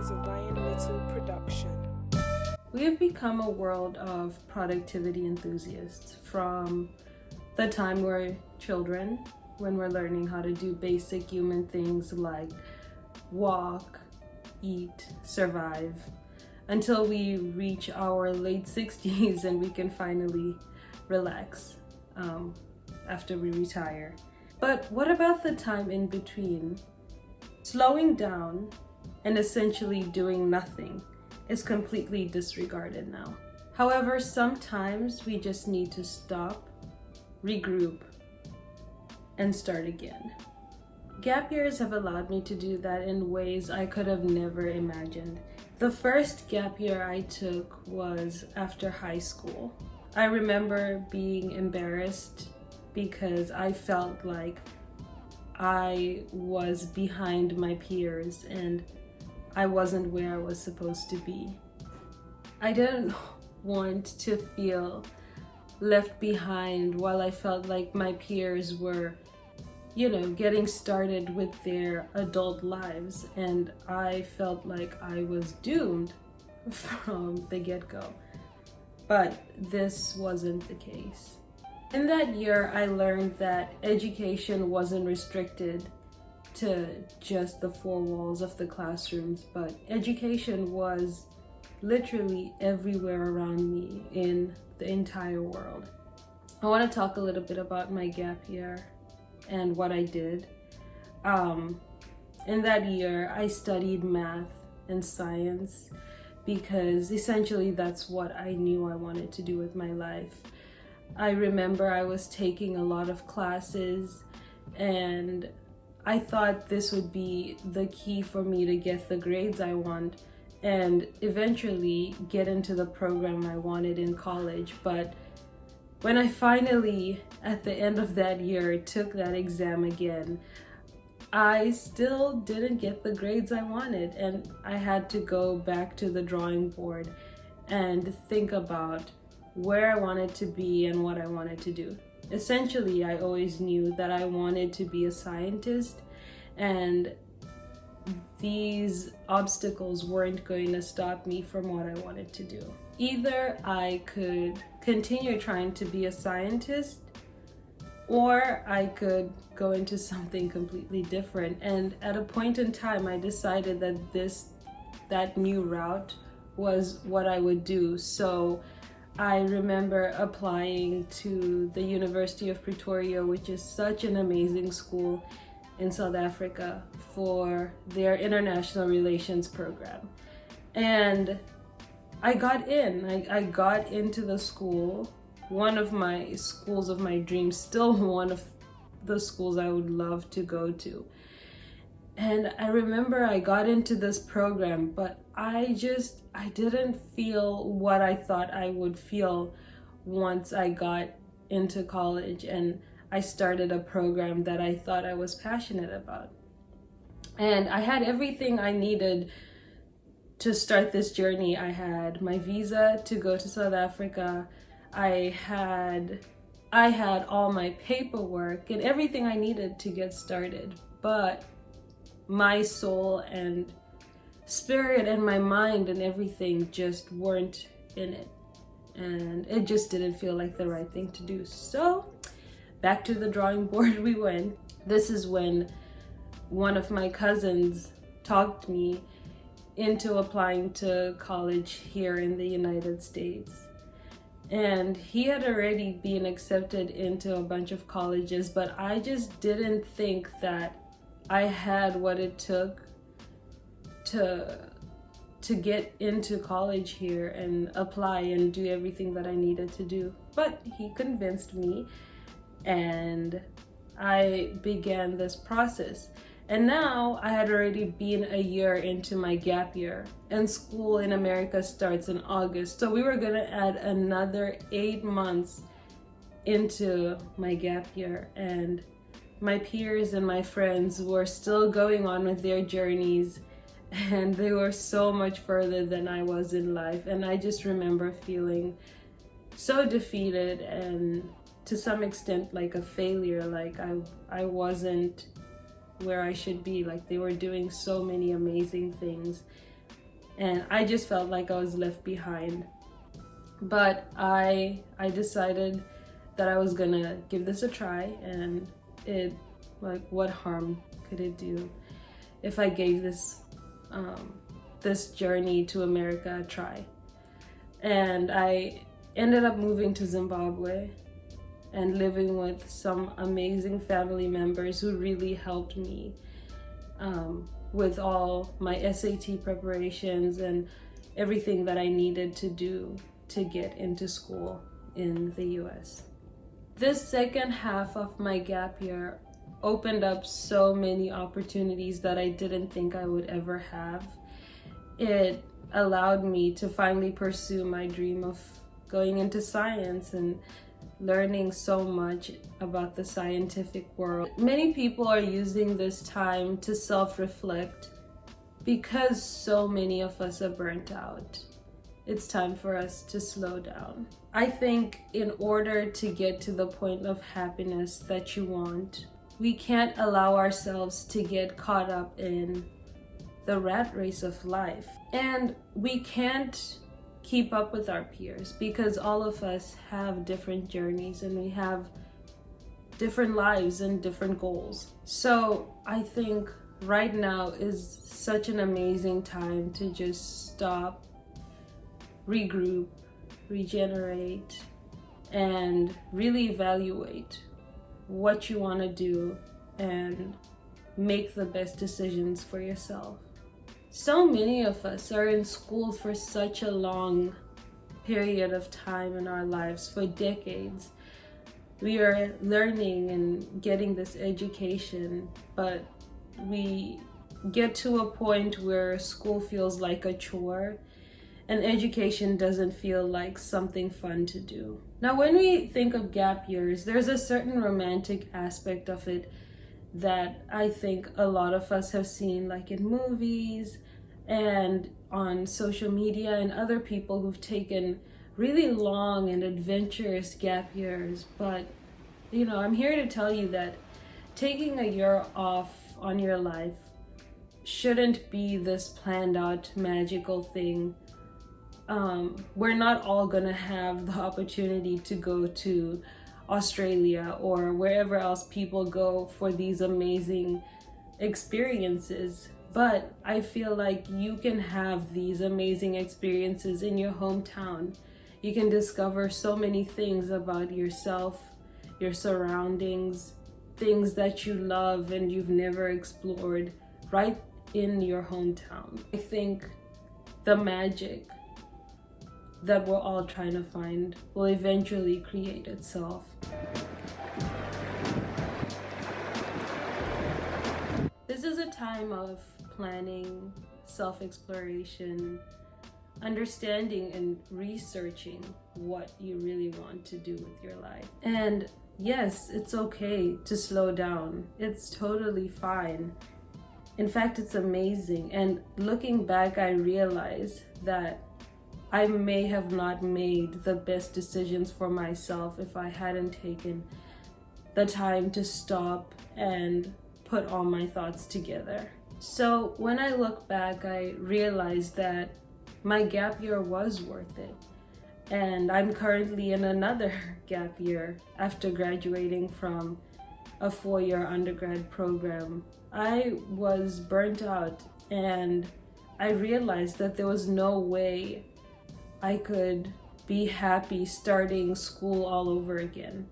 is a Ryan Little production. We have become a world of productivity enthusiasts from the time we're children, when we're learning how to do basic human things like walk, eat, survive, until we reach our late 60s and we can finally relax after we retire. But what about the time in between? Slowing down and essentially doing nothing is completely disregarded now. However, sometimes we just need to stop, regroup, and start again. Gap years have allowed me to do that in ways I could have never imagined. The first gap year I took was after high school. I remember being embarrassed because I felt like I was behind my peers and I wasn't where I was supposed to be. I didn't want to feel left behind while I felt like my peers were, getting started with their adult lives, and I felt like I was doomed from the get-go. But this wasn't the case. In that year, I learned that education wasn't restricted to just the four walls of the classrooms, but education was literally everywhere around me in the entire world. I want to talk a little bit about my gap year and what I did. In that year, I studied math and science because essentially that's what I knew I wanted to do with my life. I remember I was taking a lot of classes and I thought this would be the key for me to get the grades I want and eventually get into the program I wanted in college. But when I finally, at the end of that year, took that exam again, I still didn't get the grades I wanted, and I had to go back to the drawing board and think about where I wanted to be and what I wanted to do. Essentially, I always knew that I wanted to be a scientist, and these obstacles weren't going to stop me from what I wanted to do. Either I could continue trying to be a scientist, or I could go into something completely different. And at a point in time, I decided that that new route was what I would do. So I remember applying to the University of Pretoria, which is such an amazing school in South Africa, for their international relations program. And I got in. I got into the school, one of my schools of my dreams, still one of the schools I would love to go to. And I remember I got into this program, but I didn't feel what I thought I would feel once I got into college and I started a program that I thought I was passionate about. And I had everything I needed to start this journey. I had my visa to go to South Africa. I had all my paperwork and everything I needed to get started. But my soul and spirit and my mind and everything just weren't in it. And it just didn't feel like the right thing to do. So back to the drawing board we went. This is when one of my cousins talked me into applying to college here in the United States. And he had already been accepted into a bunch of colleges, but I just didn't think that I had what it took to get into college here and apply and do everything that I needed to do. But he convinced me and I began this process. And now I had already been a year into my gap year, and school in America starts in August. So we were gonna add another 8 months into my gap year, and my peers and my friends were still going on with their journeys, and they were so much further than I was in life. And I just remember feeling so defeated and to some extent like a failure, like I wasn't where I should be. Like they were doing so many amazing things and I just felt like I was left behind. But I decided that I was gonna give this a try, and it, like, what harm could it do if I gave this this journey to America a try? And I ended up moving to Zimbabwe and living with some amazing family members who really helped me with all my SAT preparations and everything that I needed to do to get into school in the US. This second half of my gap year opened up so many opportunities that I didn't think I would ever have. It allowed me to finally pursue my dream of going into science and learning so much about the scientific world. Many people are using this time to self-reflect because so many of us are burnt out. It's time for us to slow down. I think in order to get to the point of happiness that you want, we can't allow ourselves to get caught up in the rat race of life. And we can't keep up with our peers because all of us have different journeys and we have different lives and different goals. So I think right now is such an amazing time to just stop, regroup, regenerate, and really evaluate what you want to do and make the best decisions for yourself. So many of us are in school for such a long period of time in our lives, for decades. We are learning and getting this education, but we get to a point where school feels like a chore and education doesn't feel like something fun to do. Now, when we think of gap years, there's a certain romantic aspect of it that I think a lot of us have seen, like in movies and on social media, and other people who've taken really long and adventurous gap years. But, I'm here to tell you that taking a year off on your life shouldn't be this planned out magical thing. We're not all gonna have the opportunity to go to Australia or wherever else people go for these amazing experiences. But I feel like you can have these amazing experiences in your hometown. You can discover so many things about yourself, your surroundings, things that you love and you've never explored right in your hometown. I think the magic that we're all trying to find will eventually create itself. This is a time of planning, self-exploration, understanding and researching what you really want to do with your life. And yes, it's okay to slow down. It's totally fine. In fact, it's amazing. And looking back, I realized that I may have not made the best decisions for myself if I hadn't taken the time to stop and put all my thoughts together. So when I look back, I realized that my gap year was worth it. And I'm currently in another gap year after graduating from a 4-year undergrad program. I was burnt out and I realized that there was no way I could be happy starting school all over again.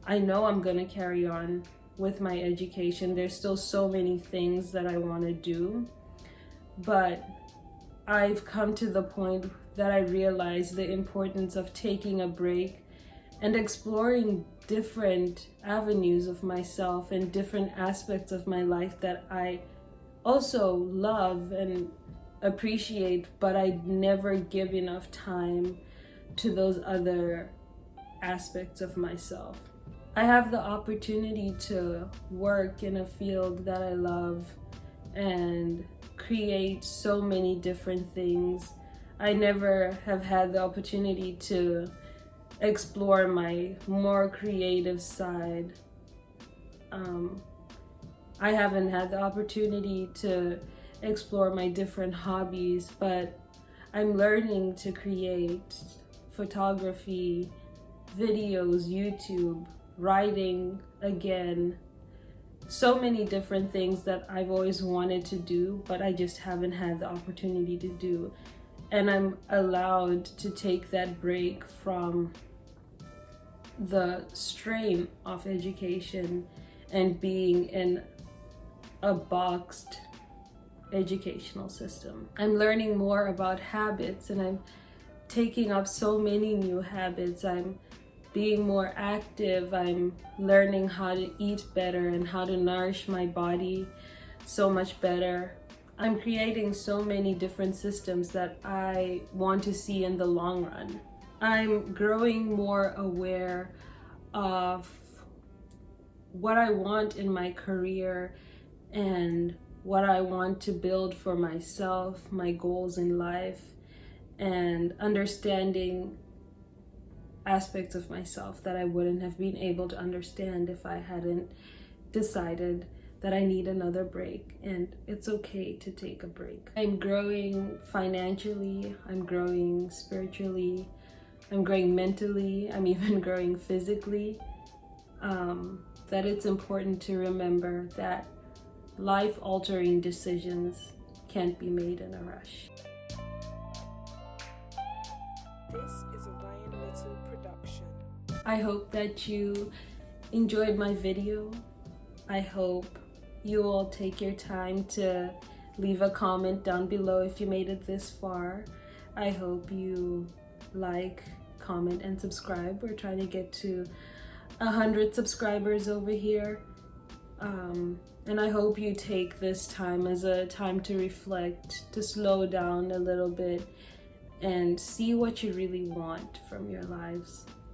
I know I'm gonna carry on with my education. There's still so many things that I want to do, but I've come to the point that I realize the importance of taking a break and exploring different avenues of myself and different aspects of my life that I also love and appreciate, but I never give enough time to those other aspects of myself. I have the opportunity to work in a field that I love and create so many different things. I never have had the opportunity to explore my more creative side. I haven't had the opportunity to explore my different hobbies, but I'm learning to create photography, videos, YouTube, writing again. So many different things that I've always wanted to do, but I just haven't had the opportunity to do. And I'm allowed to take that break from the strain of education and being in a boxed educational system. I'm learning more about habits, and I'm taking up so many new habits. I'm being more active. I'm learning how to eat better and how to nourish my body so much better. I'm creating so many different systems that I want to see in the long run. I'm growing more aware of what I want in my career and what I want to build for myself, my goals in life, and understanding aspects of myself that I wouldn't have been able to understand if I hadn't decided that I need another break, and it's okay to take a break. I'm growing financially, I'm growing spiritually, I'm growing mentally, I'm even growing physically. That it's important to remember that life-altering decisions can't be made in a rush. This is a Ryan Little production. I hope that you enjoyed my video. I hope you all take your time to leave a comment down below if you made it this far. I hope you like, comment, and subscribe. We're trying to get to 100 subscribers over here. And I hope you take this time as a time to reflect, to slow down a little bit, and see what you really want from your lives.